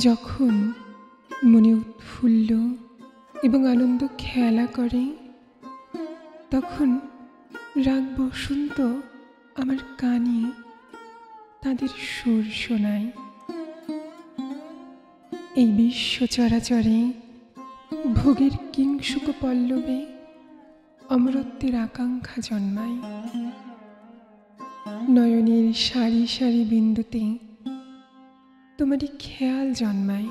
যখন মনে উৎফুল্ল এবং আনন্দ খেলা করে, তখন রাগ বসন্ত আমার কানে তাদের সুর শোনায়। এই বিশ্ব চরাচরে ভোগের কিংসুক পল্লবে অমরত্বের আকাঙ্ক্ষা জন্মায়। নয়নের সারি সারি বিন্দুতে তোমারই খেয়াল জন্মায়।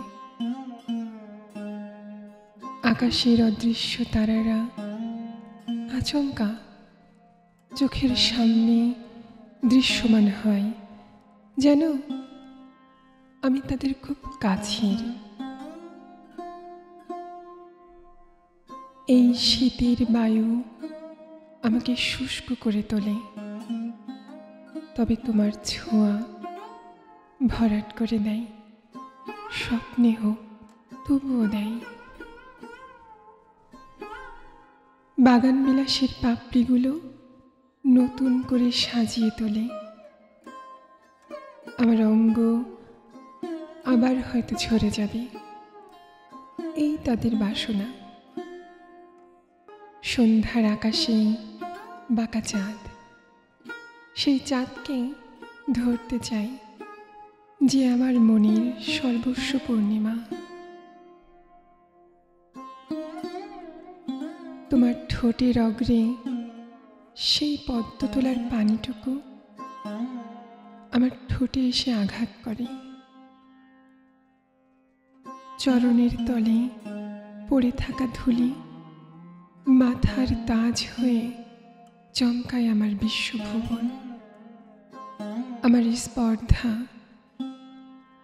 আকাশের অদৃশ্য তারারা আচমকা চোখের সামনে দৃশ্যমান হয়, যেন আমি তাদের খুব কাছের। এই শীতের বায়ু আমাকে শুষ্ক করে তোলে, তবে তোমার ছোঁয়া ভরাট করে দেয়। স্বপ্নে হোক তবুও দেয়। বাগান বিলাসের পাপড়িগুলো নতুন করে সাজিয়ে তোলে। আমার অঙ্গ আবার হয়তো ঝরে যাবে, এই তাদের বাসনা। সন্ধ্যার আকাশে বাঁকা চাঁদ, সেই চাঁদকে ধরতে চাই, যে আমার মনের সর্বস্ব পূর্ণিমা। তোমার ঠোঁটের অগ্রে সেই পদ্ম তোলার পানিটুকু আমার ঠোঁটে এসে আঘাত করে। চরণের তলে পড়ে থাকা ধুলি মাথার তাজ হয়ে চমকায় আমার বিশ্বভুবন। আমার স্পর্ধা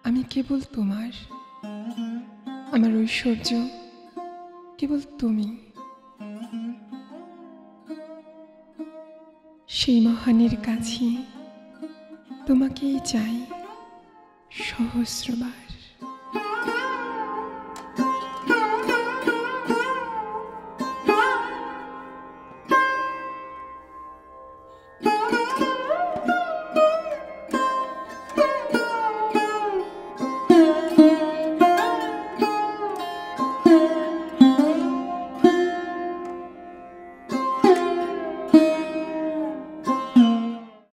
আমি কেবল তোমার, আমার ঐশ্বর্য কেবল তুমি। সেই মহানের কাছে তোমাকেই চাই সহস্রবার।